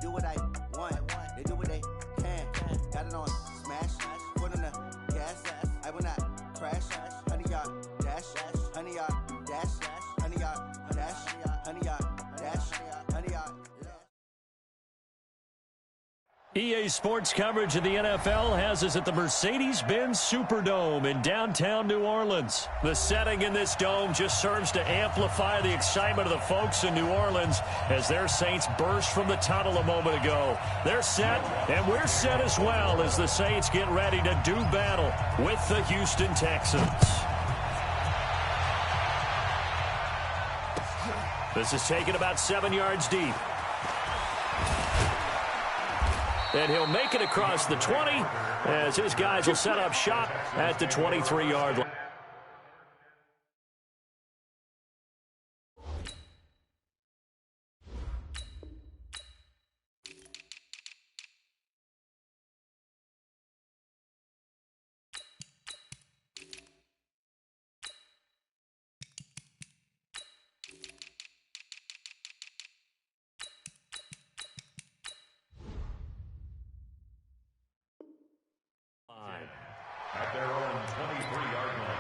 do what I want. They do what they can. Got it on smash. Put on the gas. I will not crash. 100-yard dash. 100-yard dash. 100-yard dash. 100-yard dash. 100-yard. EA Sports coverage of the NFL has us at the Mercedes-Benz Superdome in downtown New Orleans. The setting in this dome just serves to amplify the excitement of the folks in New Orleans as their Saints burst from the tunnel a moment ago. They're set, and we're set as well as the Saints get ready to do battle with the Houston Texans. This is taken about 7 yards deep. And he'll make it across the 20 as his guys will set up shop at the 23-yard line. At their own 23-yard line.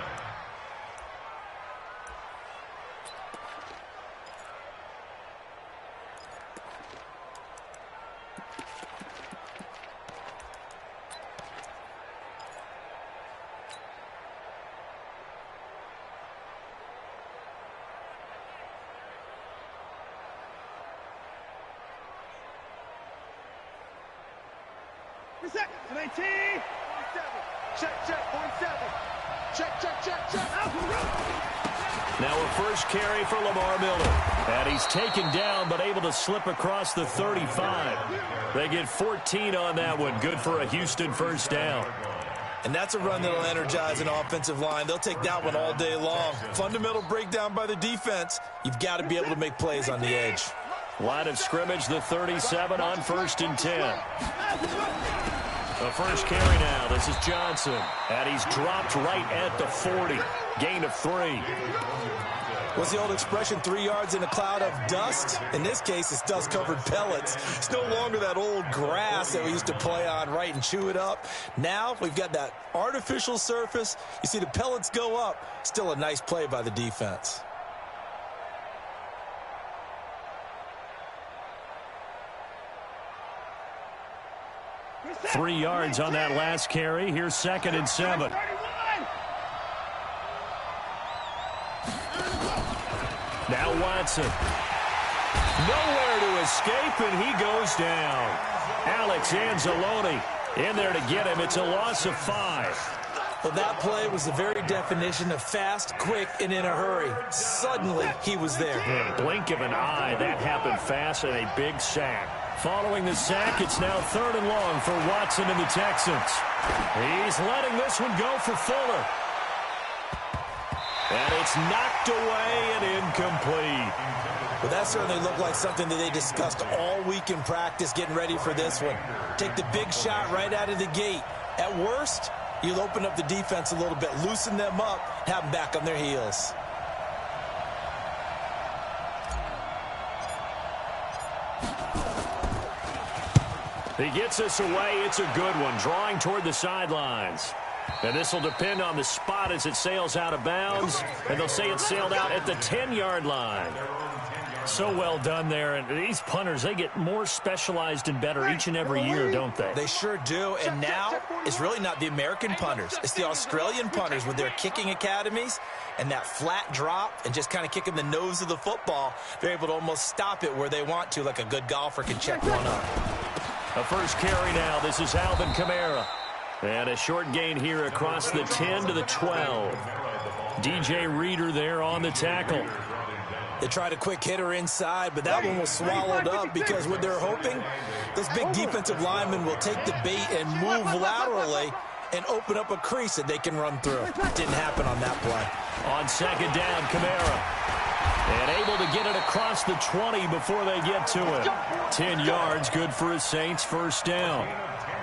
Reset, 19. Check, 47. Check. Now a first carry for Lamar Miller. And he's taken down but able to slip across the 35. They get 14 on that one. Good for a Houston first down. And that's a run that'll energize an offensive line. They'll take that one all day long. Fundamental breakdown by the defense. You've got to be able to make plays on the edge. Line of scrimmage, the 37 on 1st and 10. The first carry now. This is Johnson. And he's dropped right at the 40. Gain of 3. What's the old expression, 3 yards in a cloud of dust? In this case, it's dust-covered pellets. It's no longer that old grass that we used to play on, right, and chew it up. Now we've got that artificial surface. You see the pellets go up. Still a nice play by the defense. Three yards on that last carry. Here's 2nd and 7. Now Watson. Nowhere to escape, and he goes down. Alex Anzalone in there to get him. It's a loss of 5. Well, that play was the very definition of fast, quick, and in a hurry. Suddenly, he was there. In a blink of an eye, that happened fast and a big sack. Following the sack, it's now 3rd and long for Watson and the Texans. He's letting this one go for Fuller. And it's knocked away and incomplete. Well, that certainly looked like something that they discussed all week in practice getting ready for this one. Take the big shot right out of the gate. At worst, you'll open up the defense a little bit, loosen them up, have them back on their heels. He gets us away. It's a good one, drawing toward the sidelines. And this will depend on the spot as it sails out of bounds. And they'll say it sailed out at the 10-yard line. So well done there. And these punters, they get more specialized and better each and every year, don't they? They sure do. And now it's really not the American punters. It's the Australian punters with their kicking academies and that flat drop and just kind of kicking the nose of the football. They're able to almost stop it where they want to, like a good golfer can check one up. A first carry now. This is Alvin Kamara. And a short gain here across the 10 to the 12. DJ Reader there on the tackle. They tried a quick hitter inside, but that one was swallowed up because what they're hoping, those big defensive linemen will take the bait and move laterally and open up a crease that they can run through. Didn't happen on that play. On 2nd down, Kamara. And able to get it across the 20 before they get to it. 10 yards, good for a Saints first down.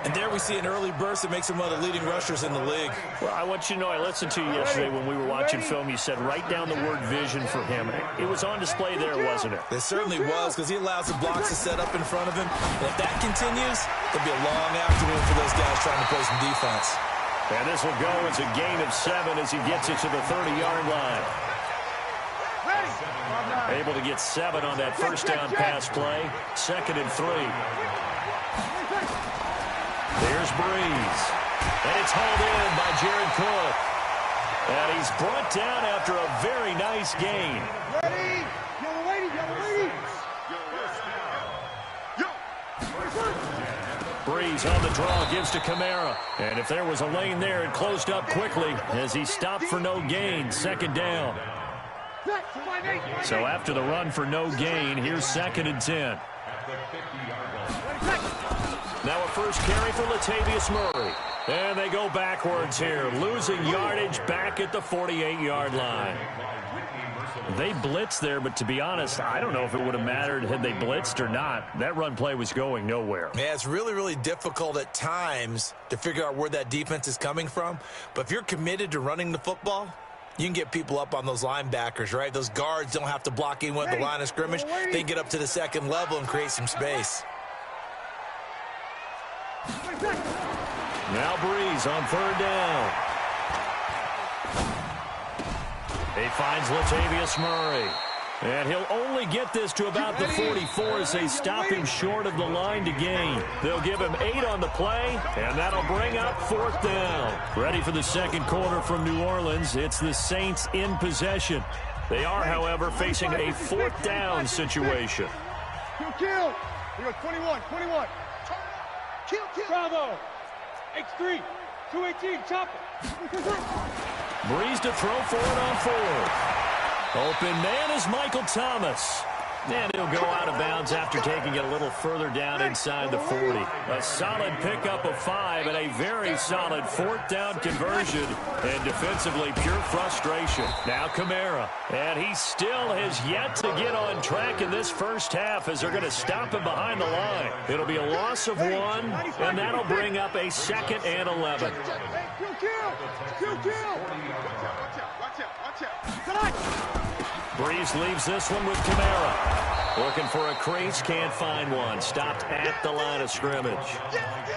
And there we see an early burst that makes him one of the leading rushers in the league. Well, I want you to know, I listened to you yesterday when we were watching film. You said write down the word vision for him. It was on display there, wasn't it? It certainly was, because he allows the blocks to set up in front of him. And if that continues, it'll be a long afternoon for those guys trying to play some defense. And this will go as a gain of 7 as he gets it to the 30-yard line. Able to get 7 on that first down pass play. 2nd and 3. There's Breeze. And it's hauled in by Jared Cook. And he's brought down after a very nice gain. Ready? Yellow lady, yellow lady. Breeze on the draw, gives to Kamara. And if there was a lane there, it closed up quickly as he stopped for no gain. 2nd down. So after the run for no gain, here's 2nd and 10. Now a first carry for Latavius Murray. And they go backwards here, losing yardage back at the 48-yard line. They blitzed there, but to be honest, I don't know if it would have mattered had they blitzed or not. That run play was going nowhere. Yeah, it's really, really difficult at times to figure out where that defense is coming from. But if you're committed to running the football, you can get people up on those linebackers, right? Those guards don't have to block anyone at the line of scrimmage. They can get up to the 2nd level and create some space. Now Breeze on 3rd down. He finds Latavius Murray. And he'll only get this to about the 44 as they stop him short of the line to gain. They'll give him 8 on the play, and that'll bring up 4th down. Ready for the 2nd quarter from New Orleans. It's the Saints in possession. They are, however, facing a 4th down situation. Kill. We go 21. Kill. Bravo. X3. 218. Chopper. Breeze to throw for it on 4th. Open man is Michael Thomas. And he'll go out of bounds after taking it a little further down inside the 40. A solid pickup of 5 and a very solid 4th down conversion. And defensively, pure frustration. Now Kamara. And he still has yet to get on track in this first half as they're going to stop him behind the line. It'll be a loss of 1, and that'll bring up a 2nd and 11. Breeze leaves this one with Kamara. Looking for a crease, can't find one. Stopped at the line of scrimmage.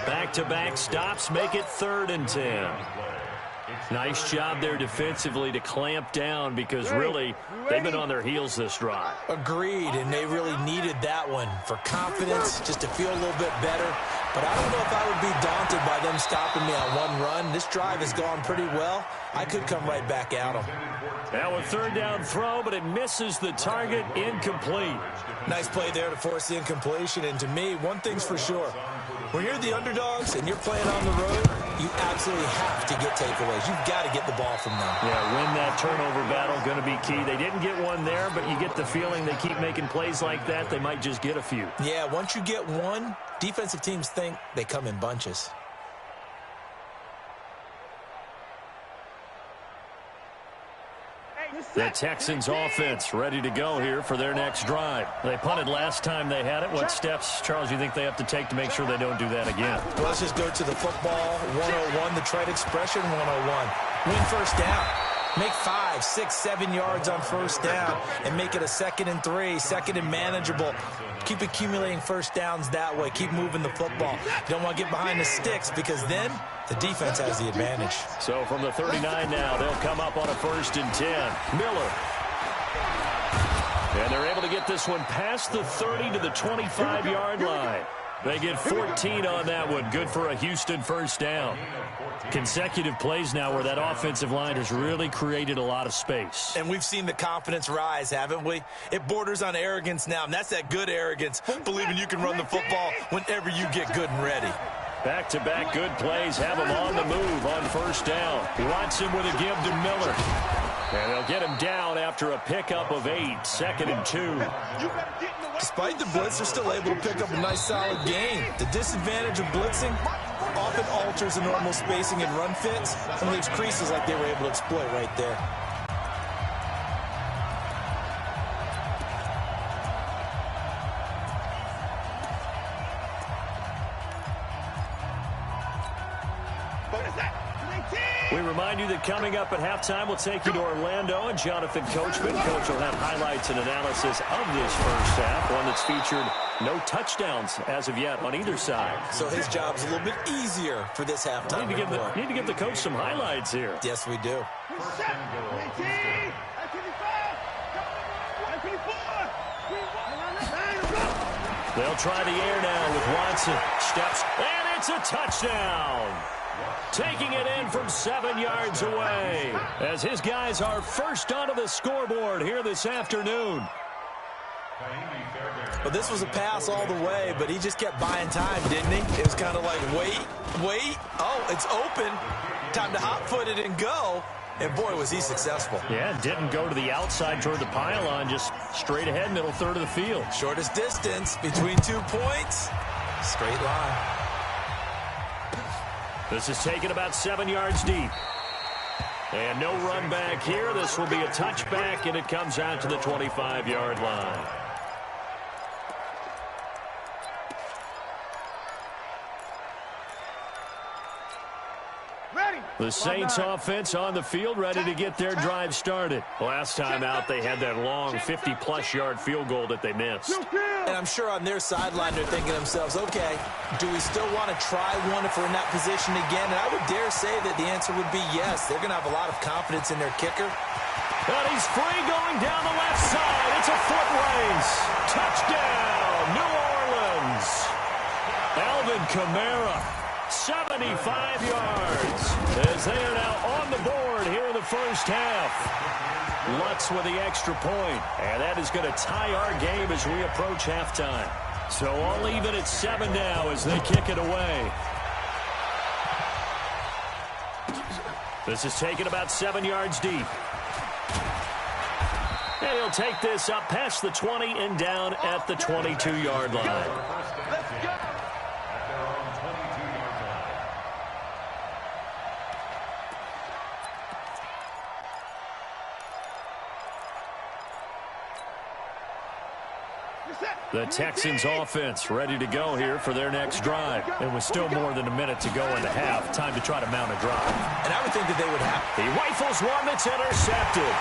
Back-to-back stops make it 3rd and 10. Nice job there defensively to clamp down because really they've been on their heels this drive. Agreed, and they really needed that one for confidence, just to feel a little bit better. But I don't know if I would be daunted by them stopping me on one run. This drive has gone pretty well. I could come right back at them. Now a 3rd down throw, but it misses the target, incomplete. Nice play there to force the incompletion. And to me, one thing's for sure. When you're the underdogs and you're playing on the road, you absolutely have to get takeaways. You've got to get the ball from them. Yeah, win that turnover battle, going to be key. They didn't get one there, but you get the feeling they keep making plays like that, they might just get a few. Yeah, once you get one, defensive teams think they come in bunches. The Texans offense ready to go here for their next drive. They punted last time they had it. What steps, Charles, you think they have to take to make sure they don't do that again? Well, let's just go to the football 101, the trade expression 101. Win first down. Make 5, 6, 7 yards on first down and make it a 2nd and 3, 2nd and manageable. Keep accumulating first downs that way. Keep moving the football. You don't want to get behind the sticks because then the defense has the advantage. So from the 39 now, they'll come up on a 1st and 10. Miller. And they're able to get this one past the 30 to the 25-yard line. They get 14 on that one. Good for a Houston first down. Consecutive plays now where that offensive line has really created a lot of space. And we've seen the confidence rise, haven't we? It borders on arrogance now, and that's that good arrogance, believing you can run the football whenever you get good and ready. Back-to-back good plays have him on the move on first down. Watson with a give to Miller. And they'll get him down after a pickup of 8, 2nd and 2. Despite the blitz, they're still able to pick up a nice solid gain. The disadvantage of blitzing often alters the normal spacing and run fits and leaves creases like they were able to exploit right there. We remind you that coming up at halftime, we'll take you to Orlando and Jonathan Coachman. Coach will have highlights and analysis of this first half, one that's featured no touchdowns as of yet on either side. So his job's a little bit easier for this halftime. Need to give the coach some highlights here. Yes, we do. They'll try the air now with Watson. Steps, and it's a touchdown. Taking it in from 7 yards away as his guys are first onto the scoreboard here this afternoon. Well, this was a pass all the way, but he just kept buying time, didn't he? It was kind of like, wait. Oh, it's open. Time to hot-foot it and go. And, boy, was he successful. Yeah, didn't go to the outside toward the pylon, just straight ahead, middle third of the field. Shortest distance between 2 points. Straight line. This is taken about 7 yards deep. And no run back here. This will be a touchback, and it comes out to the 25-yard line. The Saints offense on the field, ready to get their drive started. Last time out, they had that long 50-plus yard field goal that they missed. And I'm sure on their sideline, they're thinking to themselves, okay, do we still want to try one if we're in that position again? And I would dare say that the answer would be yes. They're going to have a lot of confidence in their kicker. But he's free going down the left side. It's a foot race. Touchdown, New Orleans. Alvin Kamara, 75 yards, as they are now on the board here in the first half. Lutz with the extra point, and that is going to tie our game as we approach halftime. So all even at 7 now as they kick it away. This is taken about 7 yards deep. And he'll take this up past the 20 and down at the 22-yard line. The Texans offense ready to go here for their next drive. And with still more than a minute to go in the half, time to try to mount a drive. And I would think that they would have. He rifles one that's intercepted.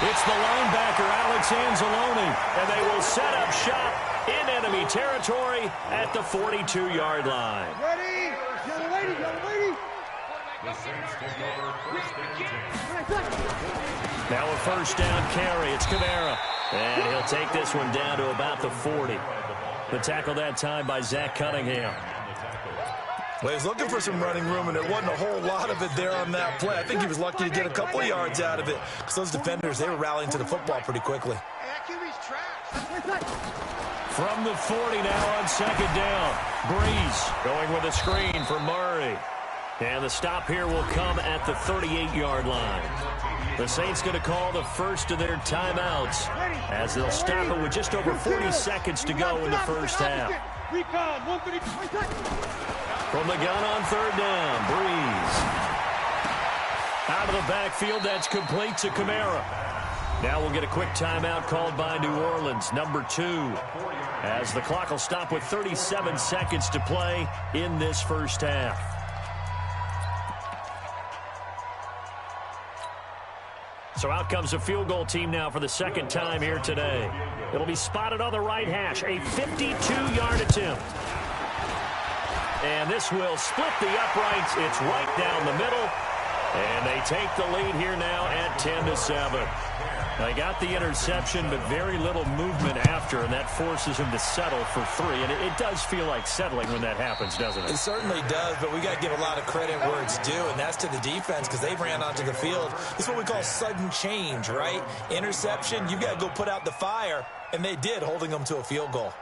It's the linebacker, Alex Anzalone, and they will set up shop in enemy territory at the 42-yard line. Ready? Young lady, young lady. The Saints take over first and 10. Now a first down carry. It's Kamara. And he'll take this one down to about the 40. The tackle that time by Zach Cunningham. Well, he was looking for some running room, and there wasn't a whole lot of it there on that play. I think he was lucky to get a couple of yards out of it because those defenders, they were rallying to the football pretty quickly. From the 40 now on second down. Breeze going with a screen for Murray. And the stop here will come at the 38-yard line. The Saints going to call the first of their timeouts as they'll stop it with just over 40 seconds to go in the first half. From the gun on third down, Breeze. Out of the backfield, that's complete to Kamara. Now we'll get a quick timeout called by New Orleans, number 2, as the clock will stop with 37 seconds to play in this first half. So out comes a field goal team now for the second time here today. It'll be spotted on the right hash, a 52-yard attempt. And this will split the uprights. It's right down the middle. And they take the lead here now at 10-7. They got the interception, but very little movement after, and that forces him to settle for 3. And it does feel like settling when that happens, doesn't it? It certainly does, but we got to give a lot of credit where it's due, and that's to the defense because they ran onto the field. This is what we call sudden change, right? Interception, you got to go put out the fire, and they did, holding them to a field goal.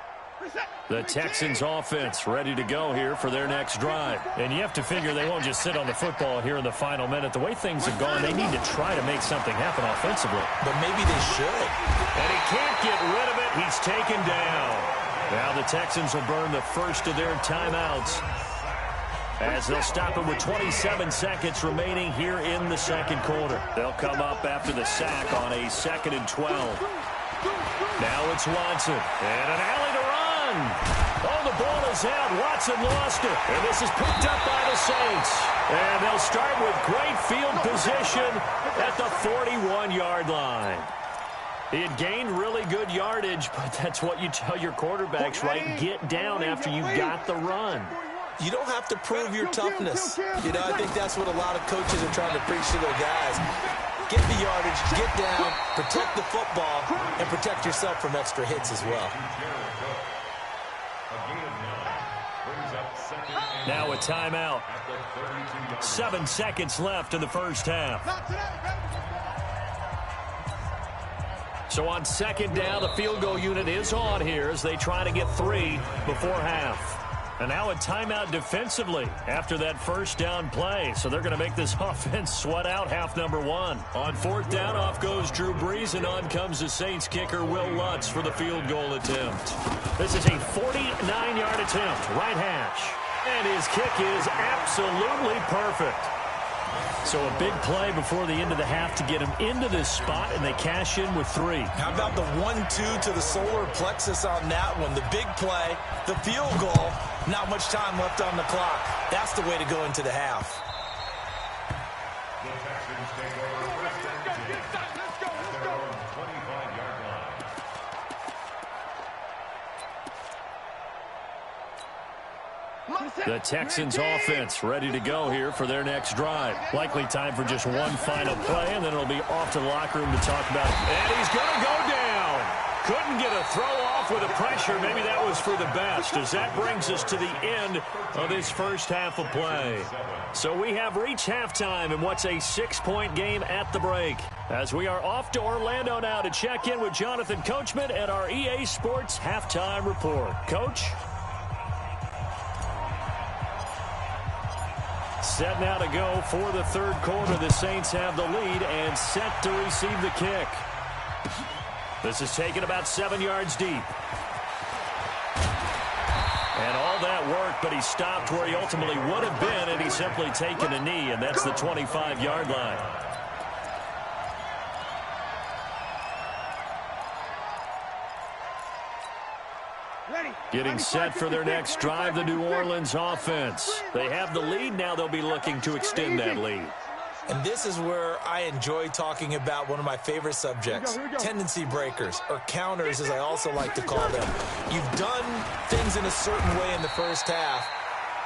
The Texans offense ready to go here for their next drive. And you have to figure they won't just sit on the football here in the final minute. The way things have gone, they need to try to make something happen offensively. But maybe they should. And he can't get rid of it. He's taken down. Now the Texans will burn the first of their timeouts as they'll stop it with 27 seconds remaining here in the second quarter. They'll come up after the sack on a 2nd and 12. Now it's Watson. And an alley to run. Oh, the ball is out. Watson lost it. And this is picked up by the Saints. And they'll start with great field position at the 41-yard line. He had gained really good yardage, but that's what you tell your quarterbacks, right? Get down after you got the run. You don't have to prove your toughness. You know, I think that's what a lot of coaches are trying to preach to their guys. Get the yardage, get down, protect the football, and protect yourself from extra hits as well. Now a timeout. 7 seconds left in the first half. So on second down, the field goal unit is on here as they try to get 3 before half. And now a timeout defensively after that first down play. So they're going to make this offense sweat out half number 1. On fourth down, off goes Drew Brees, and on comes the Saints kicker Will Lutz for the field goal attempt. This is a 49-yard attempt, right hash. And his kick is absolutely perfect. So a big play before the end of the half to get him into this spot, and they cash in with 3. How about the 1-2 to the solar plexus on that one? The big play, the field goal, not much time left on the clock. That's the way to go into the half. The Texans take over first and 10 at their own 25-yard line. The Texans offense ready to go here for their next drive. Likely time for just one final play, and then it'll be off to the locker room to talk about it. And he's going to go down. Couldn't get a throw off with the pressure. Maybe that was for the best, as that brings us to the end of this first half of play. So we have reached halftime in what's a 6-point game at the break, as we are off to Orlando now to check in with Jonathan Coachman at our EA Sports Halftime Report. Coach? Set now to go for the third quarter. The Saints have the lead and set to receive the kick. This is taken about 7 yards deep. And all that work, but he stopped where he ultimately would have been, and he's simply taken a knee, and that's the 25-yard line. Getting set for their next drive, the New Orleans offense. They have the lead. Now they'll be looking to extend that lead. And this is where I enjoy talking about one of my favorite subjects, tendency breakers, or counters as I also like to call them. You've done things in a certain way in the first half,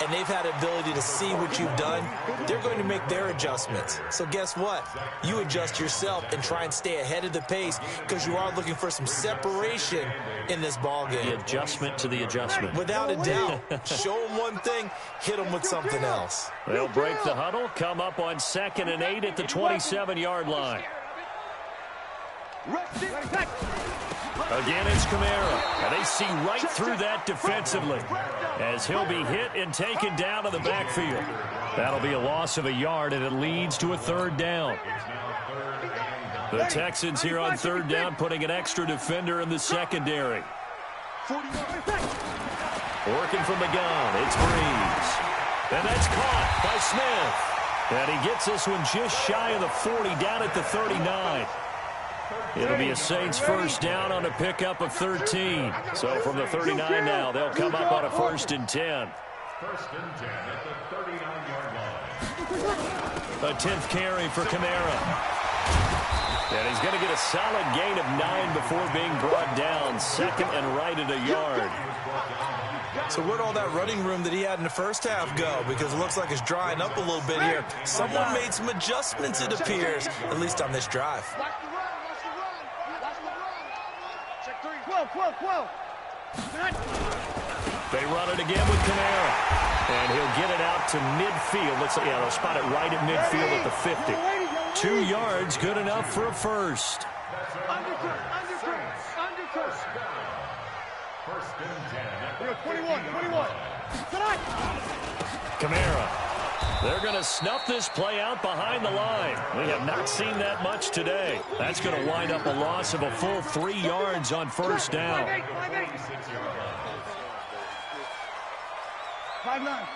and they've had the ability to see what you've done. They're going to make their adjustments. So guess what? You adjust yourself and try and stay ahead of the pace, because you are looking for some separation in this ball game. The adjustment to the adjustment. Without a doubt. Show them one thing, hit them with something else. They'll break the huddle, come up on 2nd and 8 at the 27-yard line. Again, it's Kamara, and they see right through that defensively as he'll be hit and taken down to the backfield. That'll be a loss of a yard, and it leads to a third down. The Texans here on third down putting an extra defender in the secondary. Working from the gun, it's Brees. And that's caught by Smith. And he gets this one just shy of the 40, down at the 39. It'll be a Saints first down on a pickup of 13. So from the 39 now, they'll come up on a 1st and 10. First and 10 at the 39-yard line. A 10th carry for Kamara. And he's going to get a solid gain of 9 before being brought down. 2nd and right at a yard. So where'd all that running room that he had in the first half go? Because it looks like it's drying up a little bit here. Someone made some adjustments, it appears, at least on this drive. They run it again with Kamara. And he'll get it out to midfield. They'll spot it right at midfield at the 50. 2 yards, good enough for a first. First and 10 at the 21. Kamara. They're going to snuff this play out behind the line. We have not seen that much today. That's going to wind up a loss of a full 3 yards on first down. 5-9.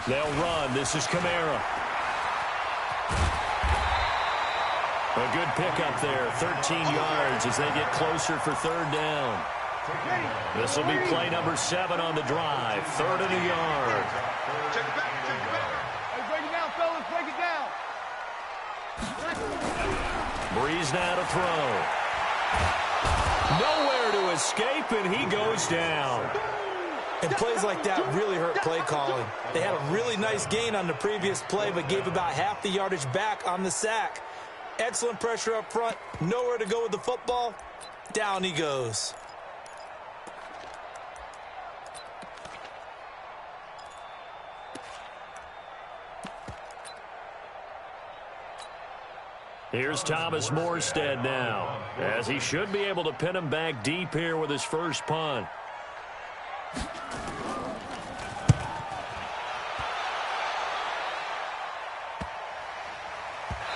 They'll run. This is Kamara. A good pickup there, 13 yards as they get closer for third down. This will be play number 7 on the drive, 3rd and a yard. Check it back, check it back. Hey, break it down, fellas, break it down. Breeze now to throw. Nowhere to escape, and he goes down. And plays like that really hurt play calling. They had a really nice gain on the previous play, but gave about half the yardage back on the sack. Excellent pressure up front. Nowhere to go with the football. Down he goes. Here's Thomas Morstead now, as he should be able to pin him back deep here with his first punt.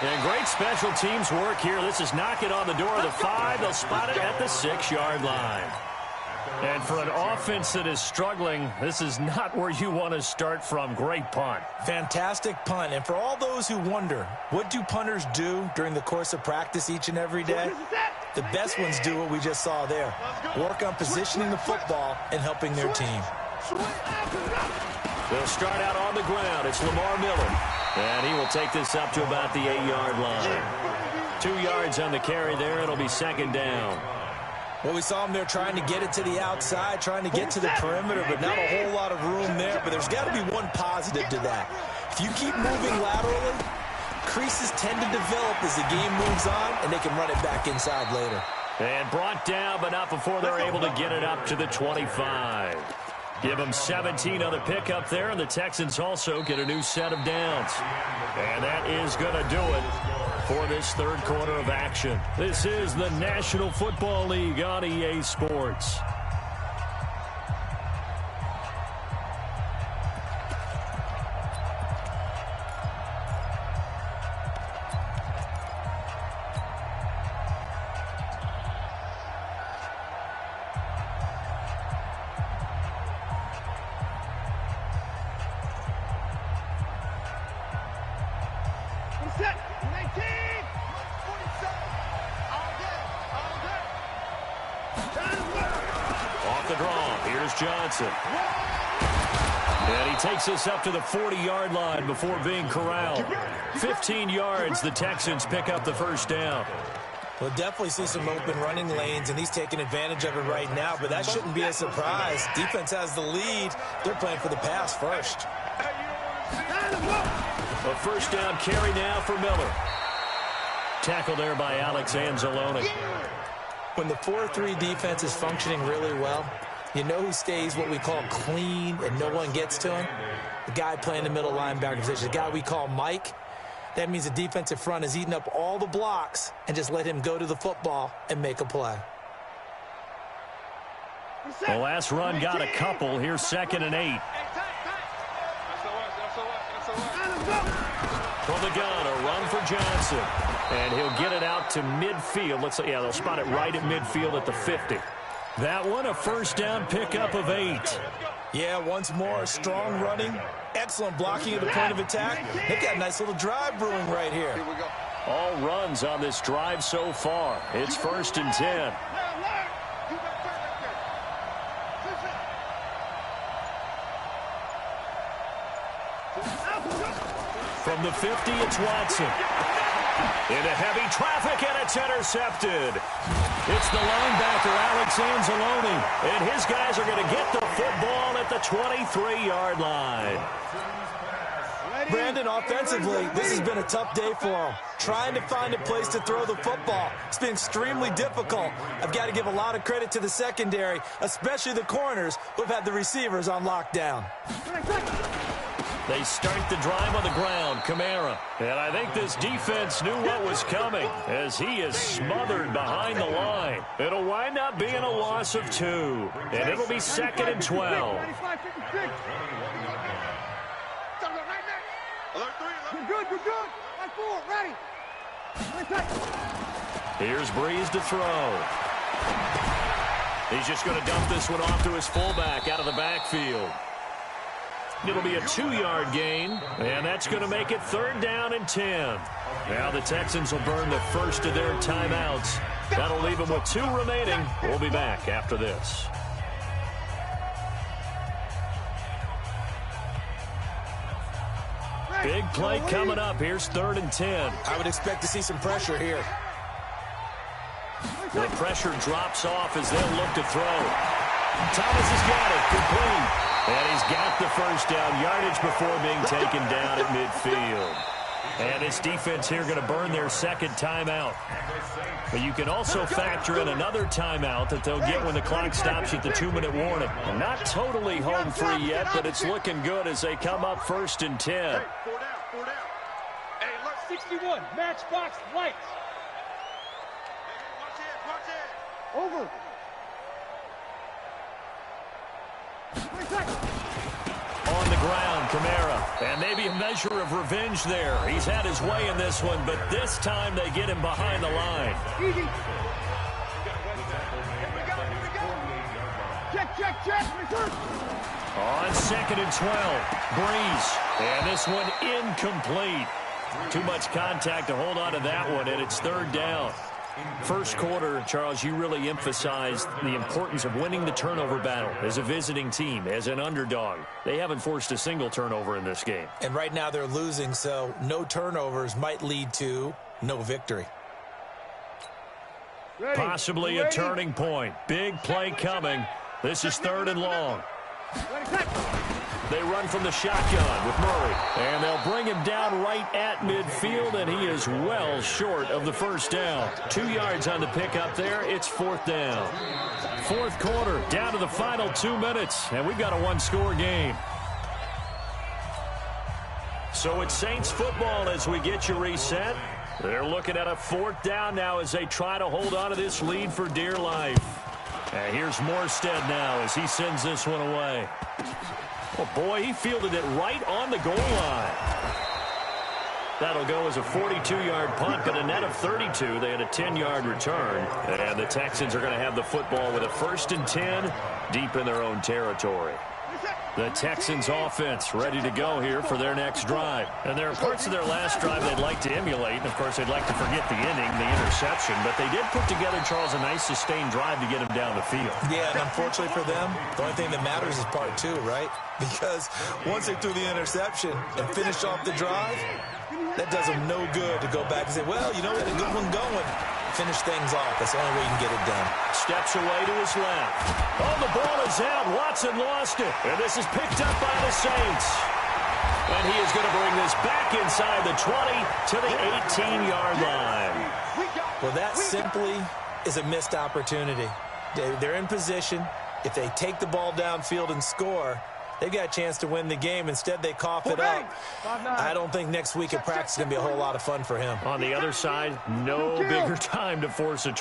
And great special teams work here. This is knocking on the door of the 5. They'll spot it at the 6-yard line. And for an offense that is struggling, this is not where you want to start from. Great punt. Fantastic punt. And for all those who wonder, what do punters do during the course of practice each and every day? The best ones do what we just saw there. Work on positioning the football and helping their team. They'll start out on the ground. It's Lamar Miller. And he will take this up to about the 8-yard line. 2 yards on the carry there. It'll be second down. Well, we saw him there trying to get it to the outside, trying to get to the perimeter, but not a whole lot of room there. But there's got to be one positive to that. If you keep moving laterally, creases tend to develop as the game moves on, and they can run it back inside later. And brought down, but not before they're able to get it up to the 25. Give them 17 on the pickup there, and the Texans also get a new set of downs. And that is going to do it for this third quarter of action. This is the National Football League on EA Sports. Johnson. And he takes this up to the 40-yard line before being corralled. 15 yards, the Texans pick up the first down. We'll definitely see some open running lanes, and he's taking advantage of it right now, but that shouldn't be a surprise. Defense has the lead. They're playing for the pass first. A first down carry now for Miller. Tackle there by Alex Anzalone. When the 4-3 defense is functioning really well, you know who stays what we call clean and no one gets to him? The guy playing the middle linebacker position, the guy we call Mike. That means the defensive front is eating up all the blocks and just let him go to the football and make a play. The last run got a couple. Here's 2nd and 8. From the gun, a run for Johnson. And he'll get it out to midfield. They'll spot it right at midfield at the 50. That one, a first down pickup of 8. Yeah, once more, strong running, excellent blocking at the point of attack. They've got a nice little drive brewing right here. All runs on this drive so far. It's 1st and 10. From the 50, it's Watson. Into heavy traffic, and it's intercepted. It's the linebacker, Alex Anzalone, and his guys are going to get the football at the 23-yard line. Brandon, offensively, this has been a tough day for him. Trying to find a place to throw the football. It's been extremely difficult. I've got to give a lot of credit to the secondary, especially the corners who have had the receivers on lockdown. They start the drive on the ground, Kamara. And I think this defense knew what was coming as he is smothered behind the line. It'll wind up being a loss of 2. And it'll be 2nd and 12. Good. Line 4, ready. Here's Breeze to throw. He's just going to dump this one off to his fullback out of the backfield. It'll be a 2-yard gain, and that's going to make it 3rd down and 10. Now the Texans will burn the first of their timeouts. That'll leave them with 2 remaining. We'll be back after this. Big play coming up. Here's 3rd and 10. I would expect to see some pressure here. The pressure drops off as they'll look to throw. Thomas has got it. Complete. And he's got the first down. Yardage before being taken down at midfield. And this defense here going to burn their 2nd timeout. But you can also factor in another timeout that they'll get when the clock stops at the 2-minute warning. Not totally home free yet, but it's looking good as they come up 1st and 10. Hey, 4 down, 4 down. Hey, look, 61, matchbox lights. Watch it. Over. 20 seconds. On the ground, Kamara. And maybe a measure of revenge there. He's had his way in this one, but this time they get him behind the line. Easy. Check. On 2nd and 12, Breeze. And this one incomplete. Too much contact to hold on to that one, and it's 3rd down. First quarter, Charles, you really emphasized the importance of winning the turnover battle as a visiting team, as an underdog. They haven't forced a single turnover in this game. And right now they're losing, so no turnovers might lead to no victory. Ready. Possibly a turning point. Big play coming. This is 3rd and long. They run from the shotgun with Murray. And they'll bring him down right at midfield, and he is well short of the first down. 2 yards on the pickup there. It's 4th down. 4th quarter, down to the final 2 minutes, and we've got a 1-score game. So it's Saints football as we get you reset. They're looking at a 4th down now as they try to hold on to this lead for dear life. And here's Morstead now as he sends this one away. Oh, boy, he fielded it right on the goal line. That'll go as a 42-yard punt, but a net of 32. They had a 10-yard return. And the Texans are going to have the football with a 1st and 10 deep in their own territory. The Texans offense ready to go here for their next drive. And there are parts of their last drive they'd like to emulate. And, of course, they'd like to forget the inning, the interception. But they did put together, Charles, a nice sustained drive to get him down the field. Yeah, and unfortunately for them, the only thing that matters is part 2, right? Because once they threw the interception and finished off the drive, that does them no good to go back and say, well, you know, we had a good one going. Finish things off. That's the only way you can get it done. Steps away to his left. Oh, the ball is out. Watson lost it. And this is picked up by the Saints. And he is going to bring this back inside the 20 to the 18-yard line. Well, that simply is a missed opportunity. They're in position. If they take the ball downfield and score, they've got a chance to win the game. Instead, they cough it up. I don't think next week at practice is going to be a whole lot of fun for him. On the other side, no bigger time to force a